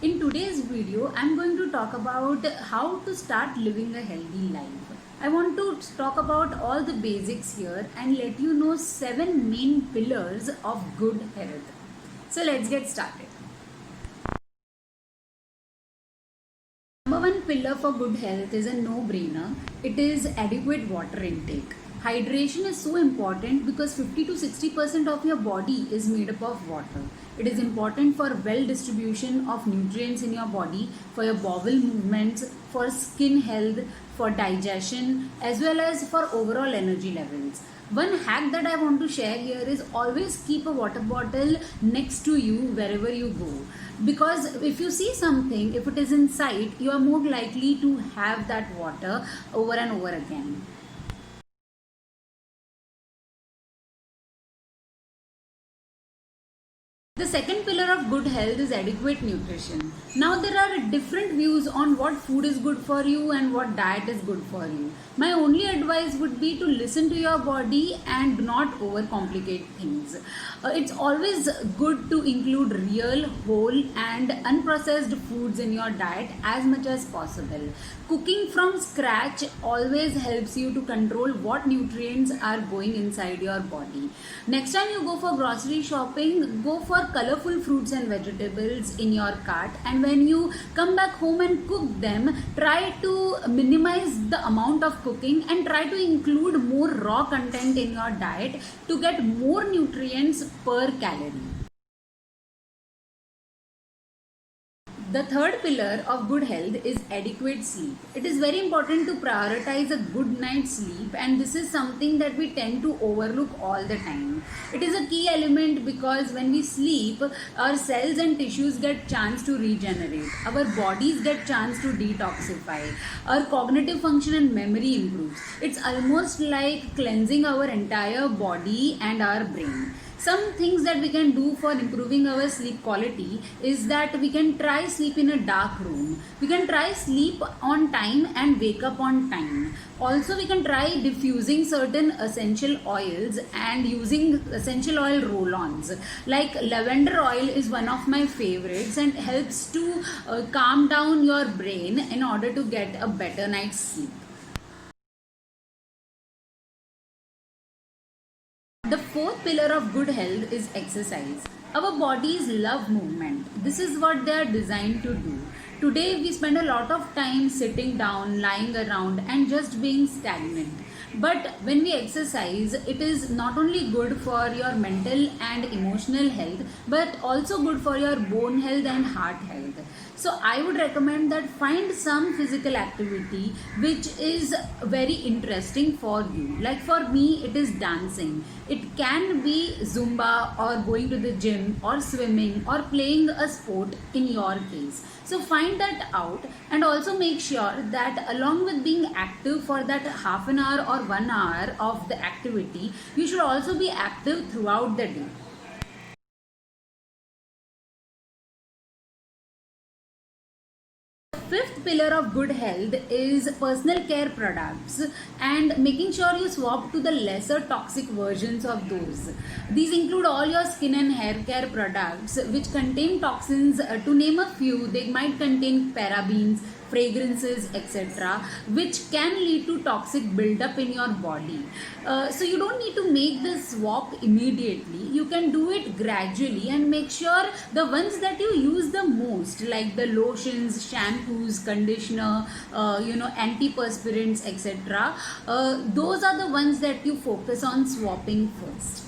In today's video, I'm going to talk about how to start living a healthy life. I want to talk about all the basics here and let you know 7 main pillars of good health. So let's get started. Number one pillar for good health is a no-brainer. It is adequate water intake. Hydration is so important because 50 to 60% of your body is made up of water. It is important for well distribution of nutrients in your body, for your bowel movements, for skin health, for digestion, as well as for overall energy levels. One hack that I want to share here is always keep a water bottle next to you wherever you go, because if you see something, if it is in sight, you are more likely to have that water over and over again. The second pillar of good health is adequate nutrition. Now, there are different views on what food is good for you and what diet is good for you. My only advice would be to listen to your body and do not overcomplicate things. It's always good to include real, whole, and unprocessed foods in your diet as much as possible. Cooking from scratch always helps you to control what nutrients are going inside your body. Next time you go for grocery shopping, go for colorful fruits and vegetables in your cart, and when you come back home and cook them, try to minimize the amount of cooking and try to include more raw content in your diet to get more nutrients per calorie. The third pillar of good health is adequate sleep. It is very important to prioritize a good night's sleep, and this is something that we tend to overlook all the time. It is a key element because when we sleep, our cells and tissues get chance to regenerate. Our bodies get chance to detoxify. Our cognitive function and memory improves. It's almost like cleansing our entire body and our brain. Some things that we can do for improving our sleep quality is that we can try sleep in a dark room. We can try sleep on time and wake up on time. Also, we can try diffusing certain essential oils and using essential oil roll-ons. Like lavender oil is one of my favorites and helps to calm down your brain in order to get a better night's sleep. The fourth pillar of good health is exercise. Our bodies love movement. This is what they are designed to do. Today, we spend a lot of time sitting down, lying around, and just being stagnant. But when we exercise, it is not only good for your mental and emotional health, but also good for your bone health and heart health. So I would recommend that find some physical activity which is very interesting for you. Like for me, it is dancing. It can be Zumba or going to the gym or swimming or playing a sport in your case. So find that out and also make sure that along with being active for that half an hour or 1 hour of the activity, you should also be active throughout the day. Fifth pillar of good health is personal care products and making sure you swap to the lesser toxic versions of those. These include all your skin and hair care products which contain toxins. To name a few, they might contain parabens, fragrances, etc., which can lead to toxic buildup in your body. So you don't need to make this swap immediately. You can do it gradually and make sure the ones that you use the most, like the lotions, shampoos, conditioner, antiperspirants, etc., those are the ones that you focus on swapping first.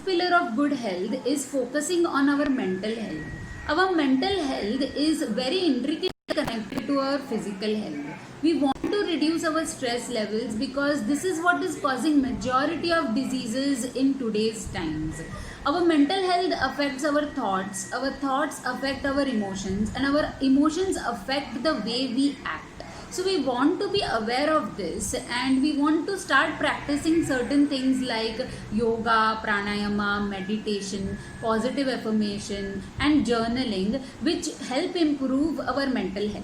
Pillar of good health is focusing on our mental health. Our mental health is very intricately connected to our physical health. We want to reduce our stress levels because this is what is causing majority of diseases in today's times. Our mental health affects our thoughts affect our emotions, and our emotions affect the way we act. So we want to be aware of this and we want to start practicing certain things like yoga, pranayama, meditation, positive affirmation and journaling, which help improve our mental health.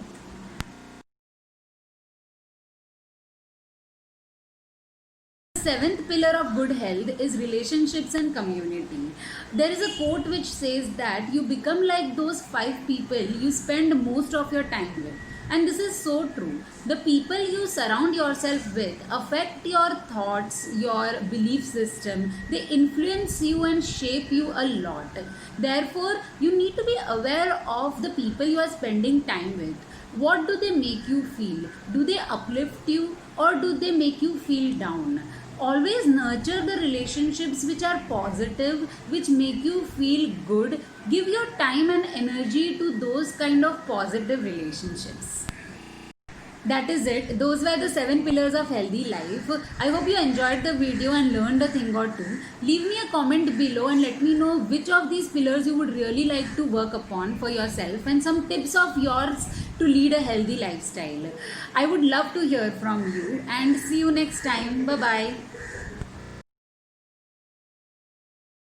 seventh pillar of good health is relationships and community. There is a quote which says that you become like those five people you spend most of your time with. And this is so true. The people you surround yourself with affect your thoughts, your belief system. They influence you and shape you a lot. Therefore, you need to be aware of the people you are spending time with. What do they make you feel? Do they uplift you or do they make you feel down? Always nurture the relationships which are positive, which make you feel good. Give your time and energy to those kind of positive relationships. That is it. Those were the 7 pillars of healthy life. I hope you enjoyed the video and learned a thing or two. Leave me a comment below and let me know which of these pillars you would really like to work upon for yourself and some tips of yours to lead a healthy lifestyle. I would love to hear from you and see you next time. Bye bye.